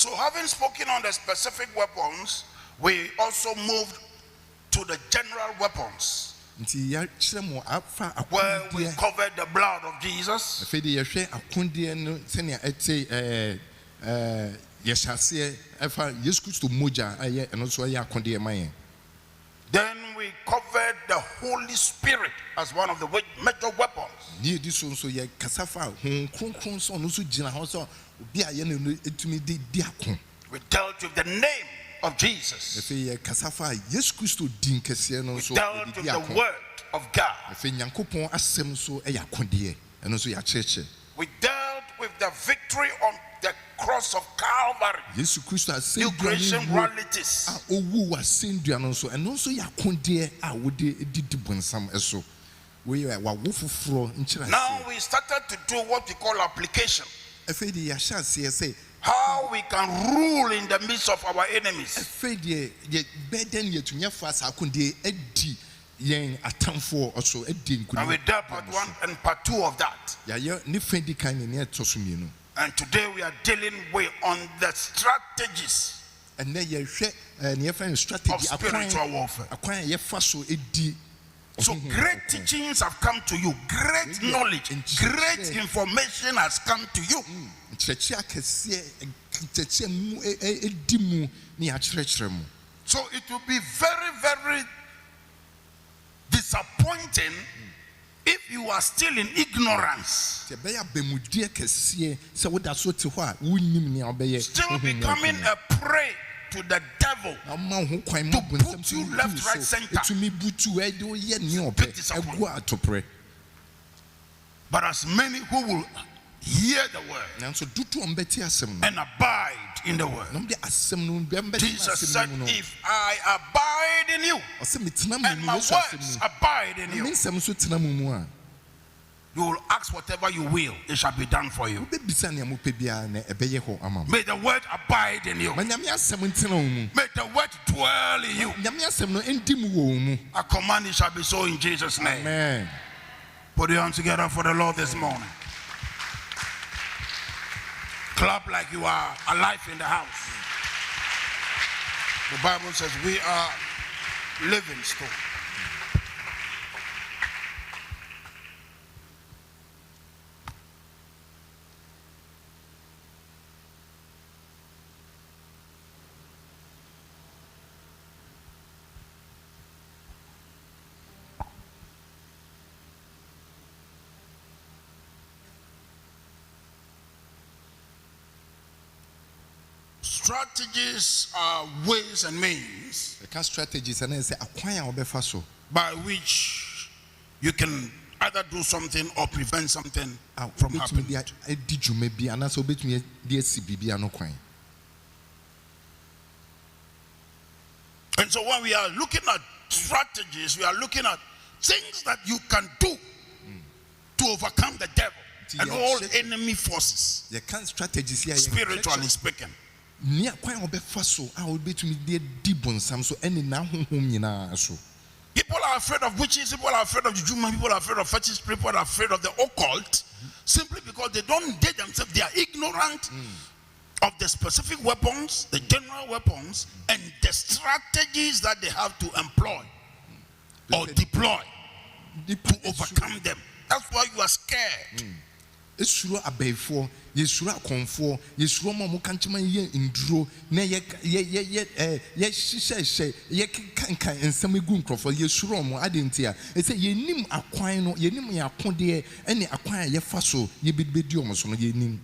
So having spoken on the specific weapons, we also moved to the general weapons, where we covered the blood of Jesus. Then we covered the Holy Spirit as one of the major weapons. We dealt with the name of Jesus. We dealt with the word of God. We dealt with the victory on the cross of Calvary. New creation realities. Now we started to do what we call application. How we can rule in the midst of our enemies. And we did part 1 and part 2 of that. And today we are dealing with on the strategies of spiritual warfare. So great teachings have come to you, great knowledge, great information has come to you. So it will be very, very disappointing if you are still in ignorance, still becoming a prey to the devil to put you left, right, center. But as many who will hear the word and abide in the word, Jesus said, if I abide in you and my words abide in you, you will ask whatever you will, it shall be done for you. May the word abide in you. May the word dwell in you. I command it shall be so in Jesus' name. Amen. Put your hands together for the Lord this morning. Clap like you are alive in the house. The Bible says we are living stones. Strategies are ways and means by which you can either do something or prevent something from happening. And so when we are looking at strategies, we are looking at things that you can do to overcome the devil and all enemy forces, spiritually speaking. People are afraid of witches, people are afraid of juju, people are afraid of fetishes, people are afraid of the occult, simply because they themselves, they are ignorant of the specific weapons, the general weapons, and the strategies that they have to employ or deploy to overcome them. That's why you are scared. Esuro abefo yesuro akonfo yesuro mo kanchema ye nduro na ye kankan ensem egu nkrofo yesuro mo adentia ese yenim akwan no yenim yakode ene akwan ye fa so ye bedibedi omo so no yenim.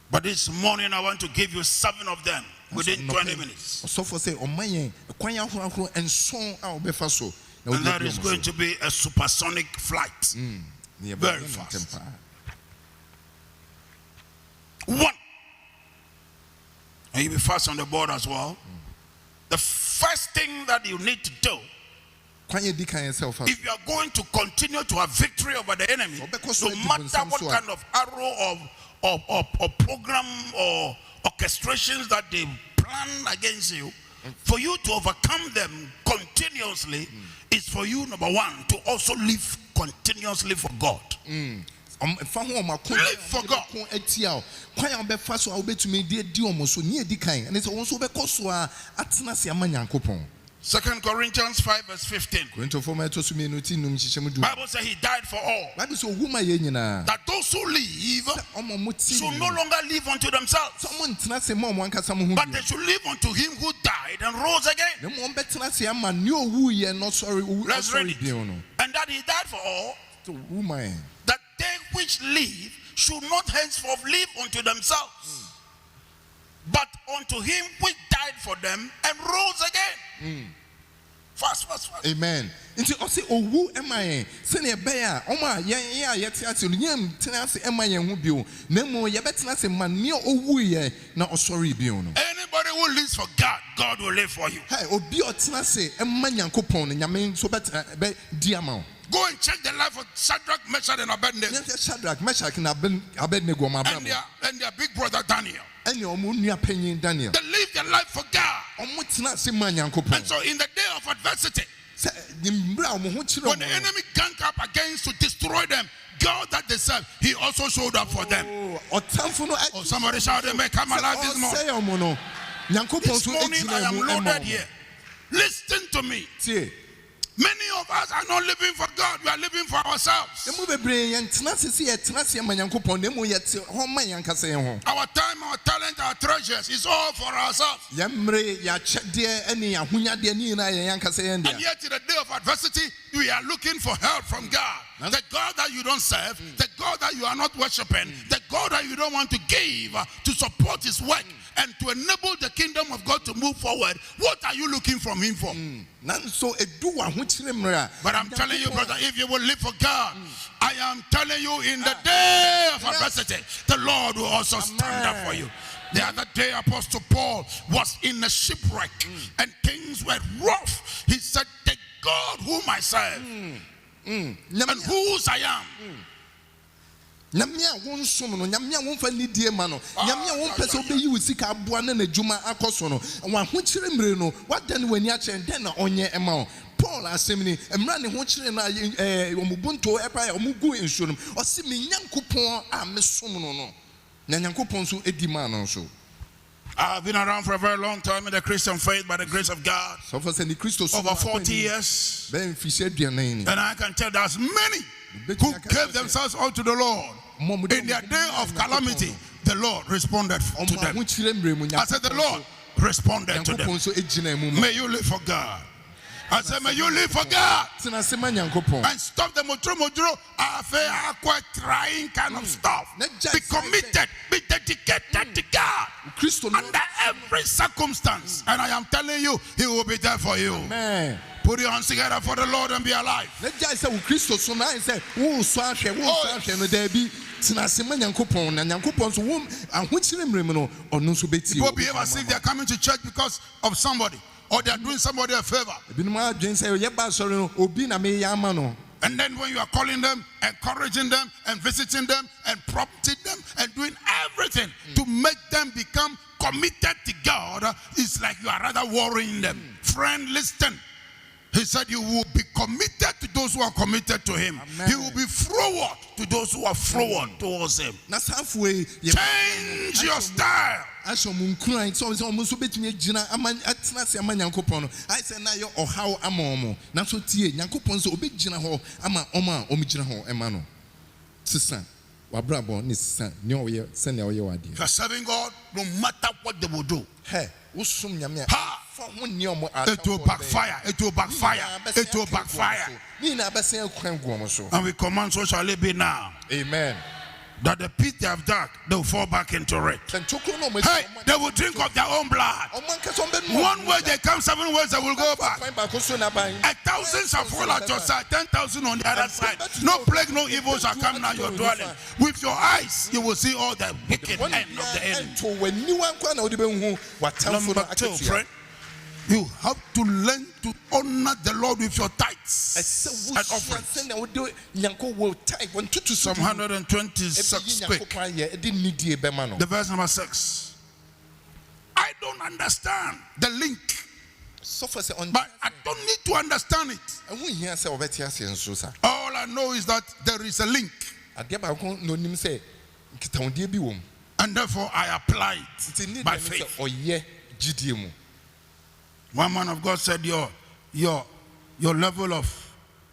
But this morning I want to give you 7 of them within 20 minutes. So for say omayen akwan ahoro enson a obefa so. And that is going to be a supersonic flight. Very fast. 1. And you'll be fast on the board as well. The first thing that you need to do, if you are going to continue to have victory over the enemy, no matter what kind of arrow or program or orchestrations that they plan against you, for you to overcome them continuously is for you, number 1, to also live continuously for God. Live for God. Second Corinthians 5 verse 15. Bible says he died for all. That those who live should no longer live unto themselves, but they should live unto him who died and rose again. Let's read it. And that he died for all, that they which live should not henceforth live unto themselves, but unto him which died for them and rose again. Fast. Amen. Nti o say owu emaye se ne be a oma ye a yete ase no nyam tena ase emaye hu bio na mo ye betena ase man me owu ye na osori bio no. Anybody who lives for God, God will live for you. Hey, obi o tena ase emma Nyankopon no nyame so betena be di ama. Go and check the life of Shadrach, Meshach and Abednego. Shadrach, Meshach and Abednego and their big brother Daniel. They lived their life for God. And so in the day of adversity, when the enemy ganked up against to destroy them, God that they serve, he also showed up for them. Oh, somebody shouted, "May come alive this morning." This morning I am loaded here. Listen to me. Many of us are not living for God, we are living for ourselves. Our time, our talent, our treasures is all for ourselves. And yet in the day of adversity, we are looking for help from God. The God that you don't serve, the God that you are not worshiping, the God that you don't want to give to support his work and to enable the kingdom of God to move forward. What are you looking from him for? But I'm telling you, brother, if you will live for God, I am telling you, in the day of adversity, the Lord will also stand up for you. The other day, Apostle Paul was in a shipwreck and things were rough. He said, "The God whom I serve and whose I am." Nyamia won som no nyamia won fa nidie ma no nyamia won pese obeyi usika aboa na najuma akoso no wa ho kire mre no wadan wani a chen den na onye ema o Paul asemi emra ne ho kire na omubunto epa omugu ensurum o se me Nyankopon a me som no no na Nyankopon so edi ma no so. I've been around for a very long time in the Christian faith by the grace of God. Over 40 years. And I can tell there's many who gave themselves all to the Lord. In their day of calamity, the Lord responded to them. I said, the Lord responded to them. May you live for God. I said, may you live for God. And stop the motro, quite trying kind of stuff. Be committed, be dedicated to God. Under every circumstance. And I am telling you, he will be there for you. Amen. Put your hands together for the Lord and be alive. People behave as if they are coming to church because of somebody, or they are doing somebody a favor. And then when you are calling them, encouraging them, and visiting them, and prompting them, and doing everything to make them become committed to God, it's like you are rather worrying them. Friend, listen. He said you will be committed to those who are committed to him. Amen. He will be forward to those who are forward towards him. Change your style. I said now you're how amomo. Now so tie Nyankopon so obi gina ho ama oma omi gina ho emano. Sister, wabrabo ni sister ni oye send oye wade. You are serving God no matter what they will do. Hey, usum nyame. It will backfire. It will backfire. It will backfire. And we command, so shall it be now. Amen. That the pit they have dug, they will fall back into it. Hey, they will drink of their own blood. 1 way they come, 7 ways they will go back. 1,000 shall fall at your side, 10,000 on the other side. No plague, no evil shall come near your dwelling. With your eyes, you will see all the wicked end of the enemy. Number 2, friend. You have to learn to honor the Lord with your tithes and offerings. Psalm 126 speak. The verse number 6. I don't understand the link, but I don't need to understand it. All I know is that there is a link. adeɛ baako na onim sɛ nkitahodie bi wɔ mu. And therefore I apply Nti ne by deɛ ne sɛ faith. ɔyɛ gyidie mu. One man of God said your level of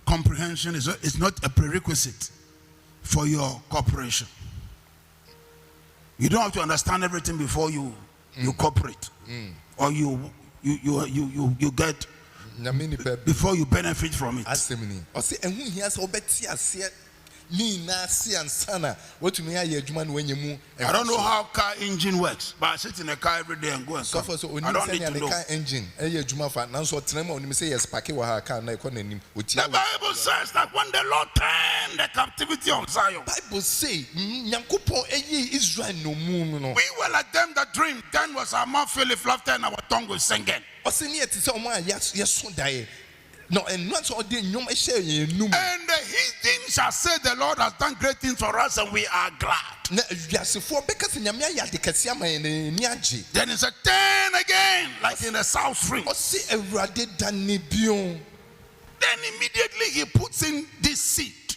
comprehension is not a prerequisite for your cooperation. You don't have to understand everything before you cooperate or you get Nyame nipa bi before you benefit from it. asɛm ni. Ɔsɛ ɛho hia sɛ ɔbɛte aseɛ ne nyinaa ase ansa na watumi ayɛ adwuma na wanya mu. I don't know how car engine works, but I sit in a car every day and go and come. Sɔfo sɛ I onim don't need sɛ to ne know. car engine ɛyɛ adwuma fa nanso ɔtena mu a onim sɛ yɛ spake wɔ ha car na ɛkɔ n'anim. The Bible says that when the Lord turned the captivity of Zion, Bible say Nyankopɔn ɛyɛ Israel no mu no. we were like them that dreamed. Then was our mouth filled with laughter and our tongue was singing. Ɔsɛ ne yɛ te sɛ ɔmo a yɛso daeɛ. No, and not all the nnwom ɛhyɛ yɛn num. And the heathen shall say, the Lord has done great things for us and we are glad. Na wiasefoɔ bɛka sɛ Nyame ayɛ ade kɛse ama yɛn na yɛn ani agye. Then it's a turn again, like in the south spring. Ɔsɛ Awurade dane bio. Then immediately he puts in this seed,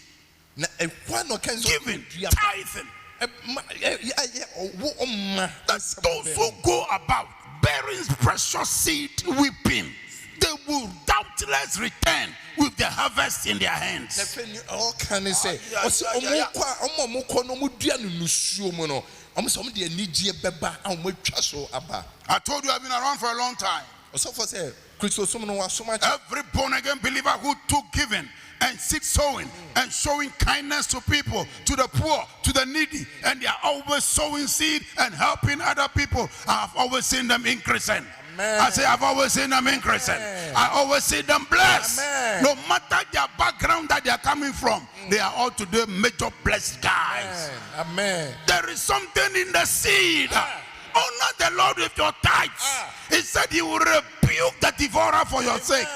Na ɛhɔ na ɔka sɛ giving, tithing. ɔwɔ ɔma. That those who go about bearing precious seed, weeping, they will doubtless return with the harvest in their hands. Ɔka ne sɛ ɔsɛ ɔmo kɔ a ɔmo kɔ no ɔmo dua no nusuo mu no ɔmo sɛ ɔmo de anigyeɛ bɛba a ɔmo atwa so aba. I told you I've been around for a long time. Ɔsɔfo sɛ Kristo som no wasom akyɛ. Every born again believer who took giving and seed sowing and showing kindness to people, to the poor, to the needy, and they are always sowing seed and helping other people, I've always seen them increasing. Amen. I say I've always seen them increasing. Amen. I always see them blessed. Amen. No matter their background that they are coming from, they are all today major blessed guys. Amen. There is something in the seed. Honor the Lord with your tithes. He said he will rebuke the devourer for your sake.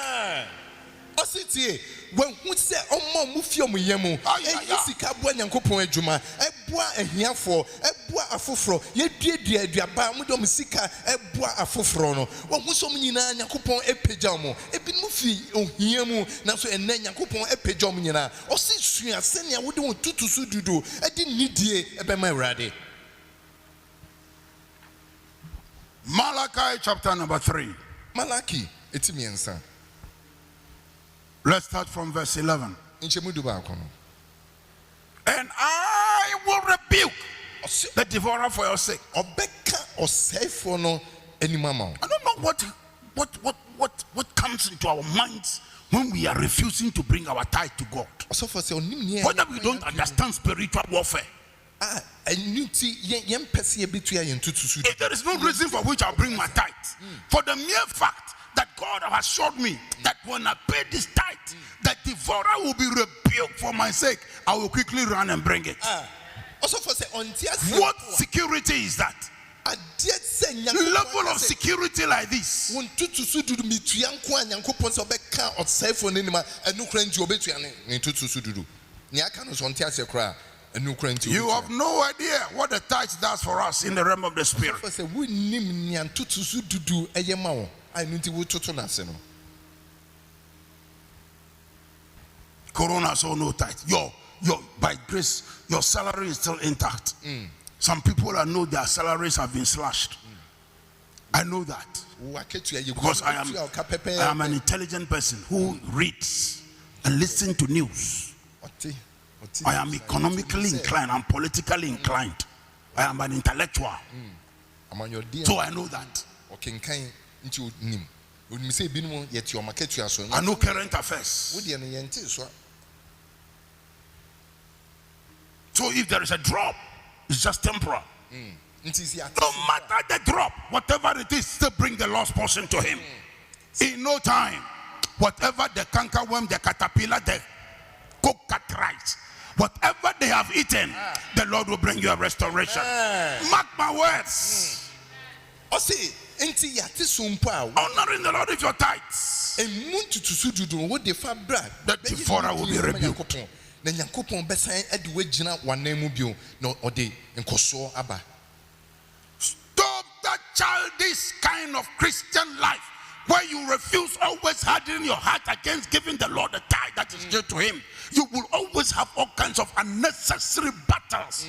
Ɔsɛ tie wɔnhu sɛ ɔmo mu fie ɔmo yɛ mu ɛyi sika boa Nyankopɔn adwuma ɛboa ahiafoɔ ɛboa afoforɔ yɛduadua aduaba ɔmo de ɔmo sika ɛboa afoforɔ no wɔnhu sɛ ɔmo nyinaa Nyankopɔn ɛpagya ɔmo ebinom fi ohia mu nanso ɛnɛ Nyankopɔn ɛpagya ɔmo nyinaa ɔsɛ sua sɛnea wode wɔn tutu so dudu ɛde nidie ɛbɛma Awurade. Malachi chapter number 3. Malaki eti mmiɛnsa Let's start from verse 11. nkyɛmu du baako no. And I will rebuke Ɔsɛ the devourer for your sake. ɔbɛka ɔsɛefoɔ no anim ama wo. I don't know what comes into our minds when we are refusing to bring our tithe to God. Ɔsɔfo sɛ ɔnim nea Whether we don't understand spiritual warfare. ɛnu ti yɛn mpɛ sɛ yɛbɛtua yɛn tutu so. If there is no reason for which I'll bring my tithe, for the mere fact that God has assured me that when I pay this tithe, the devourer will be rebuked for my sake, I will quickly run and bring it. Ɔsɔfo sɛ ɔnti ase. What security is that? Adeɛ sɛ Nyankopɔn Level of security like this. wɔn tutu so dudu mitua nko a Nyankopɔn sɛ ɔbɛka ɔsɛefoɔ n'anim a ɛnu kura nti ɔbɛtua ne tutu so dudu. Nea aka no sɛ ɔnti ase koraa ɛnu kura nti. You have no idea what the tithe does for us in the realm of the spirit. Ɔsɔfo sɛ wɔnnim nea tutu so dudu ɛyɛ ma wɔn a ɛnu nti wɔtoto n'ase no. Corona so no tithe. Your by grace, your salary is still intact. Some people I know their salaries have been slashed. I know that because I am an intelligent person who reads and listens to news. I am economically inclined. I'm politically inclined. I am an intellectual. So I know that. I know current affairs. So if there is a drop, it's just temporal. No matter the drop, whatever it is, still bring the lost person to him. In no time, whatever the cankerworm, the caterpillar, the cockatrice, whatever they have eaten, the Lord will bring you a restoration. Mark my words. Honoring the Lord with your tithes, the devourer will be rebuked. Stop that childish kind of Christian life where you refuse, always hardening your heart against giving the Lord the tithe that is due to him, you will always have all kinds of unnecessary battles.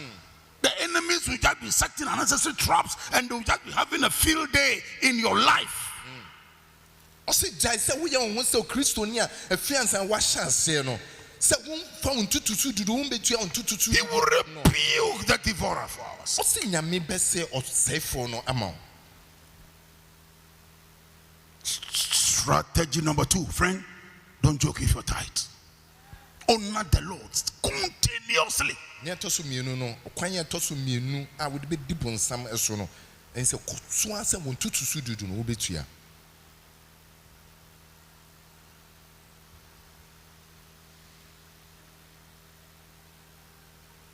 The enemies will just be setting unnecessary traps, and they will just be having a field day in your life. I say, Jai said, we are so Christonia, a fiance and wash us, you know. So, one found to do the room between on 2 to 2. He will rebuke the devourer for us. I say, Yami best say, or say for no amount. Strategy number 2, friend, don't joke with your tithe. Honor the Lord continuously. Near Tosumino, no, Quanya Tosumino, I would be deep on some esono, and say, Swans and 2 to do no betia.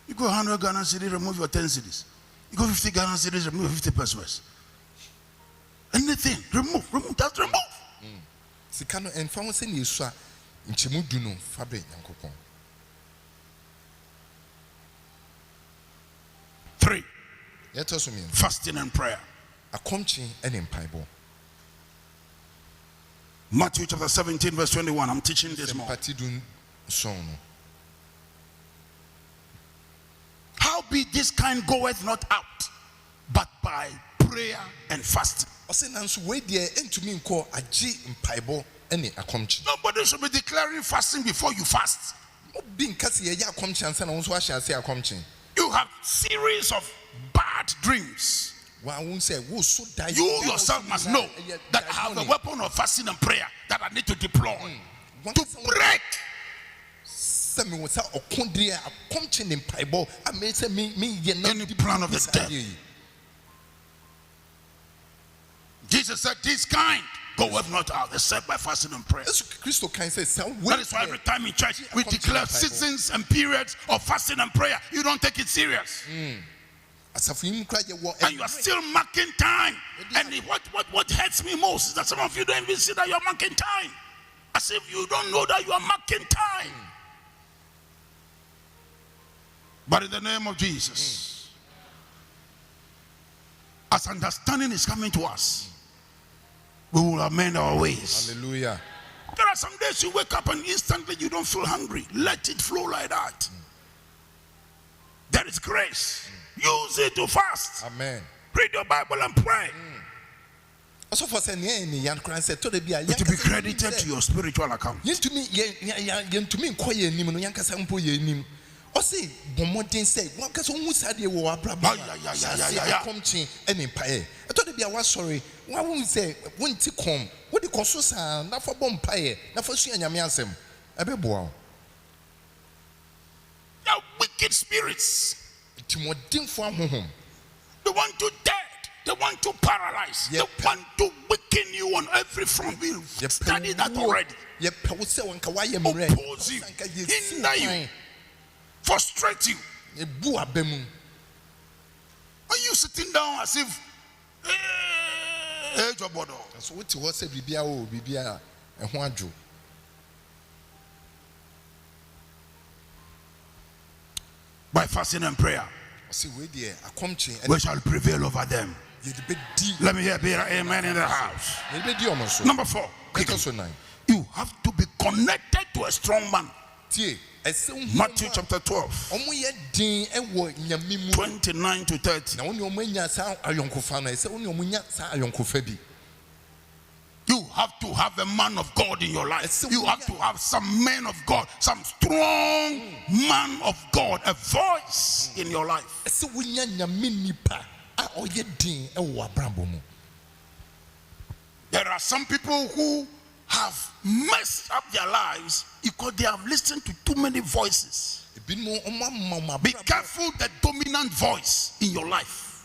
You go 100 Ghana cedis, remove your 10 cedis. You go 50 Ghana cedis, remove 50 pesos. Anything, remove, just remove. Sikano and found saying you saw in Chimuduno, Fabre Yankopon. 3. Yet also mean Fasting and prayer. a conching and in Pibo. Matthew chapter 17, verse 21. I'm teaching this more. Patidun son. How be this kind goeth not out, but by prayer and fasting. I say, Nancy, wait there, and to me, call a G in Pibo, any a conch. Nobody should be declaring fasting before you fast. Being Cassia, ya conchance, and also I shall say a conching. You have series of bad dreams. Well, I won't say, who so die. You yourself must know that I have a weapon of fasting and prayer that I need to deploy to break. Some was a condria, a conching in Pibo. I may say me, any plan of the devil. Jesus said, this kind goeth not out except by fasting and prayer. Christo can say, that is why every time in church we declare seasons and periods of fasting and prayer. You don't take it serious. And you are still marking time. And what hurts me most is that some of you don't even see that you are marking time. As if you don't know that you are marking time. But in the name of Jesus, as understanding is coming to us, we will amend our ways. Hallelujah. There are some days you wake up and instantly you don't feel hungry. Let it flow like that. There is grace. Use it to fast. Amen. Read your Bible and pray. Also for saying, it will be credited to your spiritual account. Yes, to me, quiet him, and Yankasampo him. Or say, Bomotin say, one person who said you were a brother. Come to any pie. I thought it be a was sorry. Why won't say, when to come? What the cost not for bomb pie, not for seeing Yamiasem. A bit boy. Now, wicked spirits. Timothy for home. They want to dead. They want to paralyze. They want to weaken you on every front. We've studied that already. Oppose you. Hinder you. Frustrate you. Are you sitting down as if your body? So what was a Bibia and Juanjo? By fasting and prayer, we shall prevail over them. Let me hear better amen in the house. Number 4, you have to be connected to a strong man. Matthew chapter 12, 29 to 30. You have to have a man of God in your life. You have to have some men of God, some strong man of God, a voice in your life. There are some people who have messed up their lives because they have listened to too many voices. Be careful the dominant voice in your life.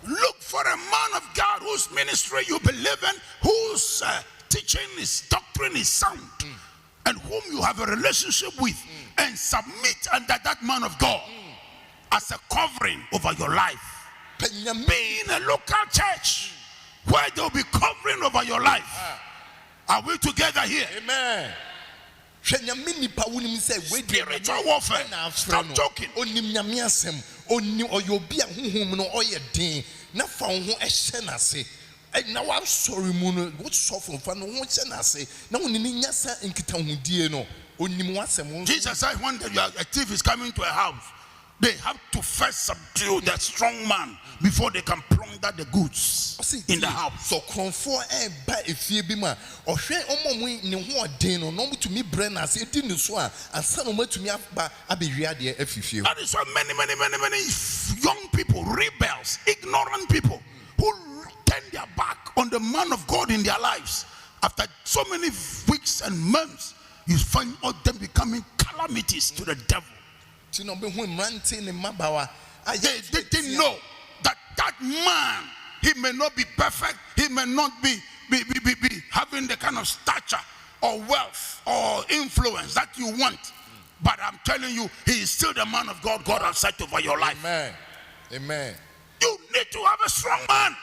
Look for a man of God whose ministry you believe in, whose teaching, his doctrine is sound, and whom you have a relationship with, and submit under that man of God as a covering over your life. Be in a local church where they'll be covering over your life. Are we together here? Amen. Spiritual warfare. Stop joking. Onim nyame asem, onim oyobi a honhom no oyɛ den, na fa wo ho ɛhyɛ n'ase. Na wa sorry mu no, what suffer fa no ho hyɛ n'ase. Na wo ne nyasa nkitahudie no, onim wasem. Jesus said when a thief is coming to a house, they have to first subdue the strong man before they can plunder the goods in the house. So konfo ba efie bi ma ohwe omomu ne ho odin no no mutumi brand as edi ne so a ansa no matumi aba abehwi ade afifie. That is why many young people, rebels, ignorant people who turn their back on the man of God in their lives. After so many weeks and months, you find all them becoming calamities to the devil. They didn't know that man, he may not be perfect, he may not be having the kind of stature or wealth or influence that you want, but I'm telling you, he is still the man of God God has set over your life. Amen. You need to have a strong man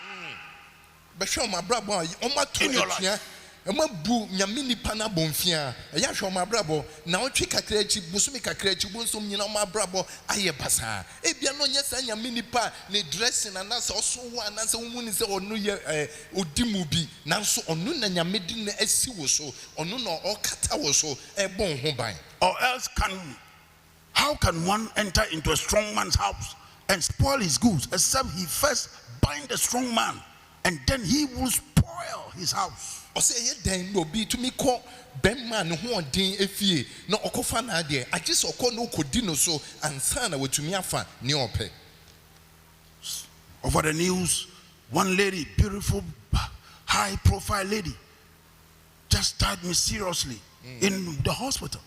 in your life. Bu nyame nipa na bonfia eya hwe omabrabo na otwe kakra echi busumi kakra echi bonsom nyina omabrabo aye basa ebia no nyesa nyame nipa ne dressing na so so wa na se wo ni se onu ye odimu bi na so onu na nyame di na asi wo so onu na okata wo so bon ho ban. Or else how can one enter into a strong man's house and spoil his goods except he first bind the strong man and then he will spoil his house. I say, then no be to me call Ben man who on din efie no okofa na ade I just oko no kodino so ansana wetumi afa ne ope. Over the news, one lady, beautiful, high profile lady, just died mysteriously in the hospital.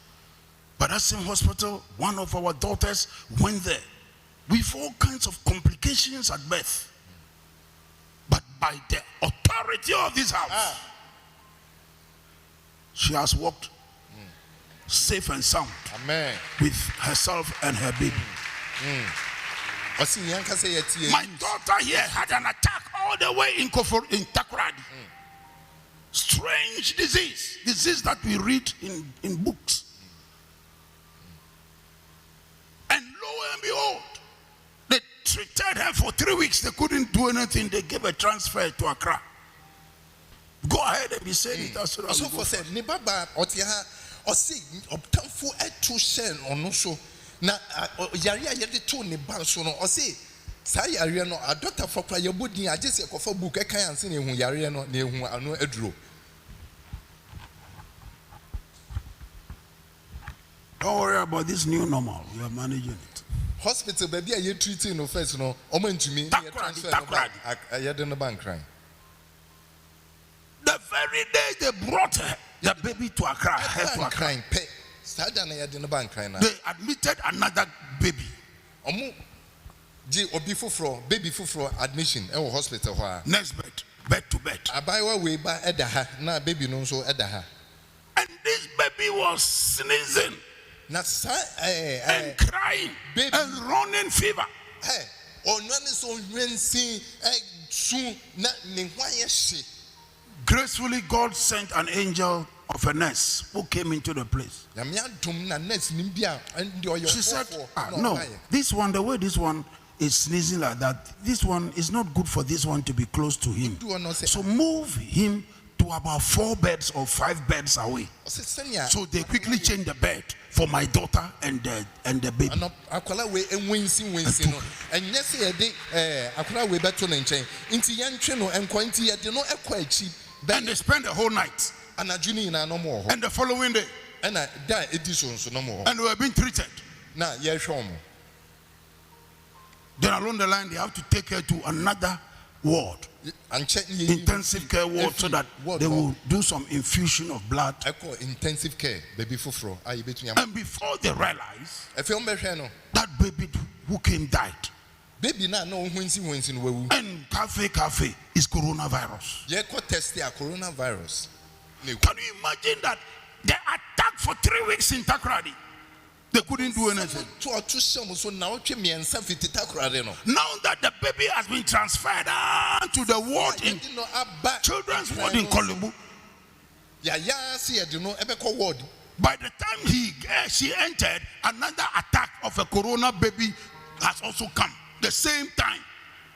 But that same hospital, one of our daughters went there with all kinds of complications at birth. But by the authority of this house, she has walked safe and sound. Amen. With herself and her baby. My daughter here had an attack all the way in Takoradi. Strange disease that we read in books. And lo and behold, they treated her for 3 weeks. They couldn't do anything. They gave a transfer to Accra. Go ahead and be saying it as well. So for said, ne baba otiha osi obtamfo etu shen ono so na yare ayede to ne ban so no osi sa yare no adota for kwa yebodin agese ekofa book ekan anse na ehun yare no na ehun ano aduro. Don't worry about this new normal. We are managing it. Hospital baby are you treating no first no omo ntumi Takoradi ayede no ban crying. The very day they brought her, the baby to Accra, they admitted another baby. Baby fufro admission in hospital. Next bed to bed. And this baby was sneezing and crying and running fever. Gracefully, God sent an angel of a nurse who came into the place. She said, no, this one, the way this one is sneezing like that, this one is not good for this one to be close to him. So move him to about 4 beds or 5 beds away. So they quickly changed the bed for my daughter and the baby. And they spent the whole night. And the following day. And they were being treated. Then along the line, they have to take her to another ward. Intensive care ward, so that they will do some infusion of blood. Intensive care, baby fufro. And before they realize, that baby who came died. Baby na no when and cafe is coronavirus. Coronavirus. Can you imagine that they attacked for 3 weeks in Takoradi? They couldn't do anything. Now that the baby has been transferred to the ward in children's ward in Kolibu, By the time she entered, another attack of a corona baby has also come. The same time.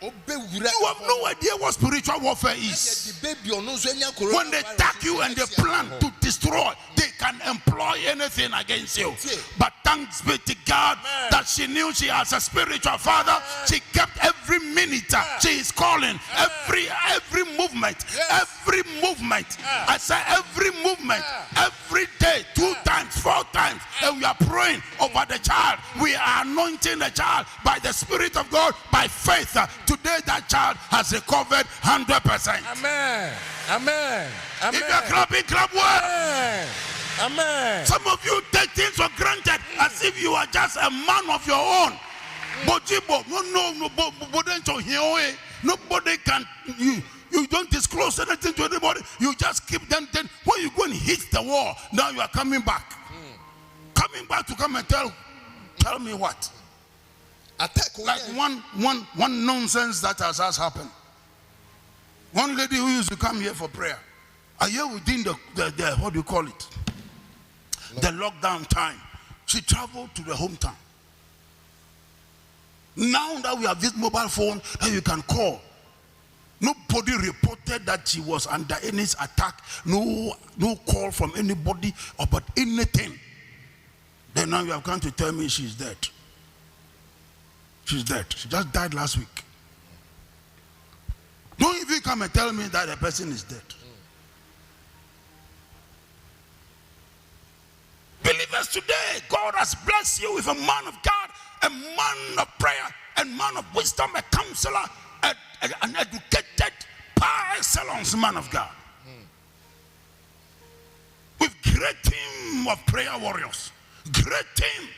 You have no idea what spiritual warfare is. When they attack you and they plan to destroy, they can employ anything against you. But thanks be to God that she knew she has a spiritual father. She kept every minute. She is calling every movement. Every movement. I say every movement. Every day, 2 times, 4 times. And we are praying over the child. We are anointing the child by the Spirit of God, by faith. Today that child has recovered 100%. Amen. Amen. Amen. If you are clapping, clap well. Amen. Amen. Some of you take things for granted as if you are just a man of your own. Nobody can. You don't disclose anything to anybody. You just keep them. Then when you go and hit the wall, now you are coming back. Coming back to come and tell me what. Attack like one nonsense that has happened. One lady who used to come here for prayer, a year within the what do you call it? The lockdown time. She traveled to the hometown. Now that we have this mobile phone that you can call, nobody reported that she was under any attack. No call from anybody about anything. Then now you have come to tell me she's dead. She's dead. She just died last week. Don't even come and tell me that the person is dead. Believers today, God has blessed you with a man of God, a man of prayer, a man of wisdom, a counselor, an educated, par excellence man of God. With great team of prayer warriors. Great team.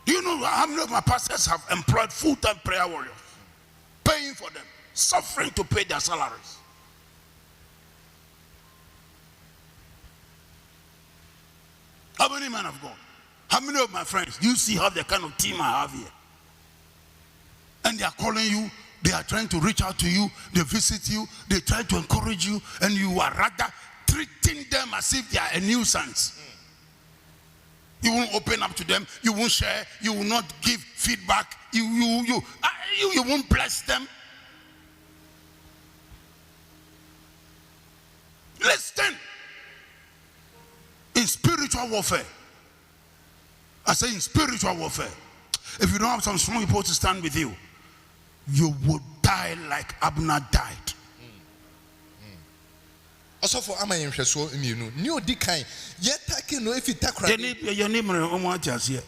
You know how many of my pastors have employed full-time prayer warriors, paying for them, suffering to pay their salaries. How many men of God? How many of my friends? You see how the kind of team I have here. And they are calling you, they are trying to reach out to you, they visit you, they try to encourage you, and you are rather treating them as if they are a nuisance. You won't open up to them. You won't share. You will not give feedback. You won't bless them. Listen. In spiritual warfare, I say in spiritual warfare, if you don't have some strong people to stand with you, you would die like Abner died. Also for Amayimsho immune. New decay. Yet taking no if you take your name on here.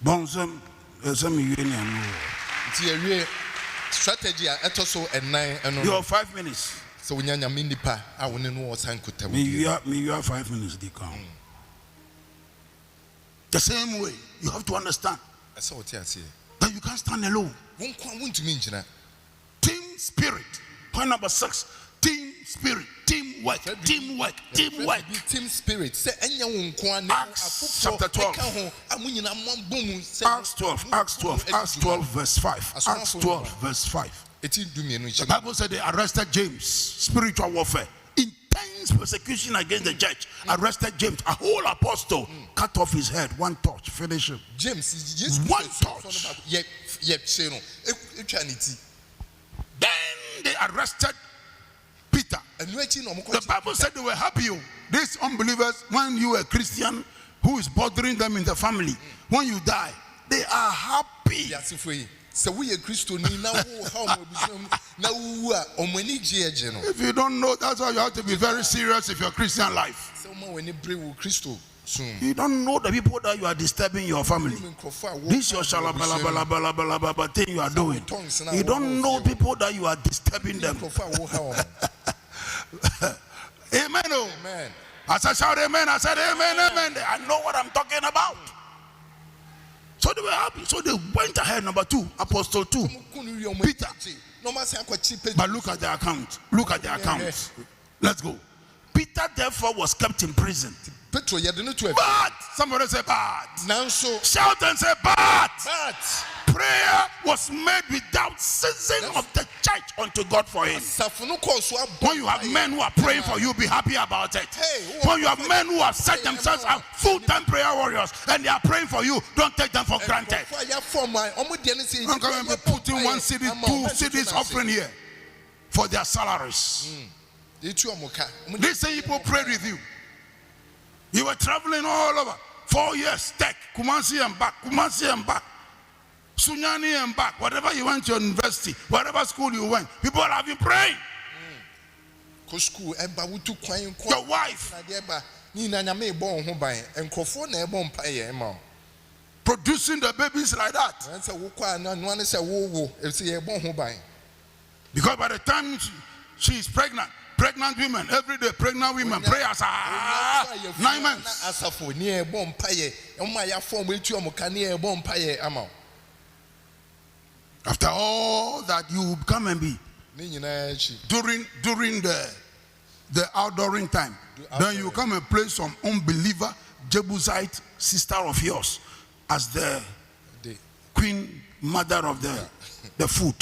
Bonsum, some union. Strategy at also at 9 and you have 5 minutes. So when you're minipa, I want to know what time could tell me. You have 5 minutes, they come. The same way, you have to understand. I saw what you say. That you can't stand alone. Won't to mean team spirit. Point number 6. Team spirit. Teamwork. Teamwork. Teamwork. Team spirit. Say Acts chapter 12. Acts 12. Acts 12. Acts 12 verse 5. Acts 12 verse 5. The Bible said they arrested James. Spiritual warfare. Intense persecution against the church. Arrested James. A whole apostle. Cut off his head. One touch. Finish him. James. One touch. Then they arrested Peter. The Bible said they were happy. These unbelievers, when you are a Christian who is bothering them in the family, when you die, they are happy. So we are Christian now. If you don't know, that's why you have to be very serious with your Christian life. You don't know the people that you are disturbing your family. This is your shalabalabalabalabalaba thing you are doing. You don't know people that you are disturbing them. Amen. Amen. As I shout amen, I said amen, amen. I know what I'm talking about. So they were happy. So they went ahead. Number 2, Apostle 2, Peter. But look at the account. Look at the account. Let's go. Peter therefore was kept in prison. But somebody say bad. Shout and say bad. prayer was made without ceasing of the church unto God for him. When you have men who are praying for you, be happy about it. When you have men who have set themselves as full-time prayer warriors and they are praying for you, don't take them for granted. I'm going to be putting 1 cedi, 2 cedis offering here for their salaries. These people prayed with you. You were traveling all over. 4 years, Tech, Kumasi and back, Sunyani and back. Whatever you went to university, whatever school you went, people have been praying. Your wife producing the babies like that. Because by the time she is pregnant women, every day pregnant women, prayers are 9 months. After all that you come and be during the outdooring time, then you come and play some unbeliever Jebusite sister of yours as the queen mother of the food.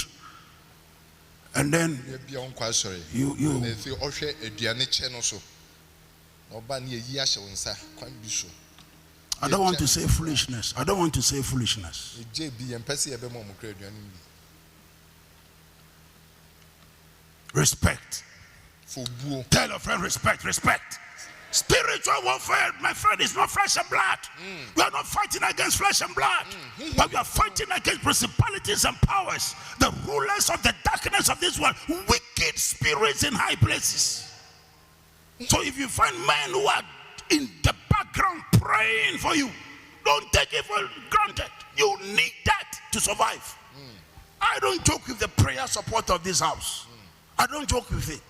And then you I don't want to say foolishness. I don't want to say foolishness. Respect. Tell your friend respect. Spiritual warfare, my friend, is not flesh and blood. We are not fighting against flesh and blood, but we are fighting against principalities and powers, the rulers of the darkness of this world, wicked spirits in high places. So if you find men who are in the background praying for you, don't take it for granted. You need that to survive. I don't joke with the prayer support of this house. I don't joke with it.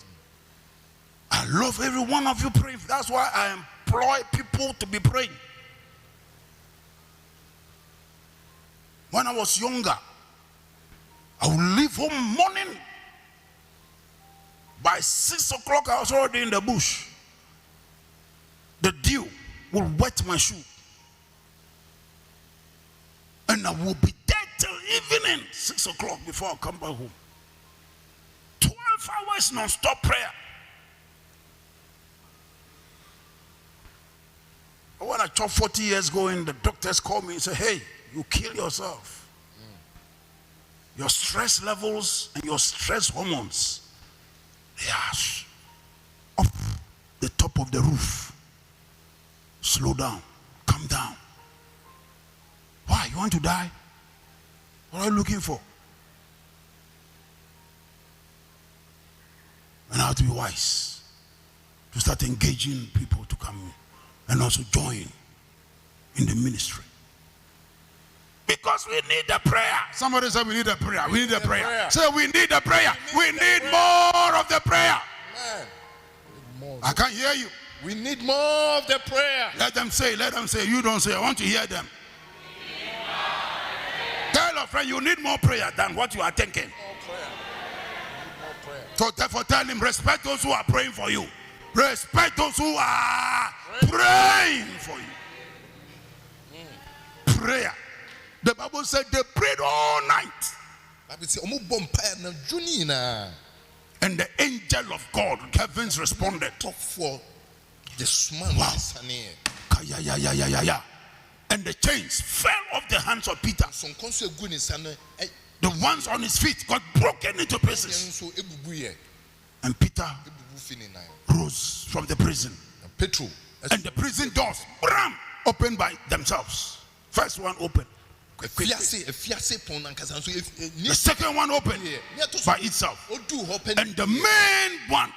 I love every one of you praying. That's why I employ people to be praying. When I was younger, I would leave home morning. By 6 o'clock, I was already in the bush. The dew would wet my shoe. And I would be there till evening, 6 o'clock, before I come back home. 12 hours non-stop prayer. When I turned 40 years going, the doctors called me and said, hey, you kill yourself. Your stress levels and your stress hormones, they are off the top of the roof. Slow down. Calm down. Why? You want to die? What are you looking for? And I have to be wise to start engaging people to come in and also join in the ministry. Because we need the prayer. Somebody said we need the prayer. We need the prayer. Say we need the prayer. We need more of the prayer. I can't hear you. We need more of the prayer. Let them say. You don't say. I want to hear them. Tell your friend you need more prayer than what you are thinking. More prayer. So therefore tell him, respect those who are praying for you. Respect those who are praying for you. Prayer. The Bible said they prayed all night. And the angel of God, heavens responded. Wow. And the chains fell off the hands of Peter. The ones on his feet got broken into pieces. And Peter rose from the prison. And the prison doors opened by themselves. First one opened. The second one opened by itself. And the main one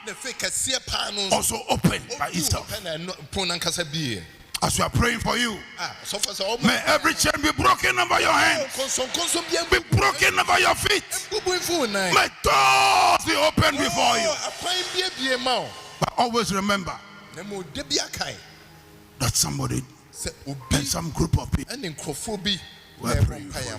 also opened by itself. As we are praying for you, may every chain be broken over your hands, be broken over your feet. May doors be opened before you. But always remember that somebody and some group of people were praying for you.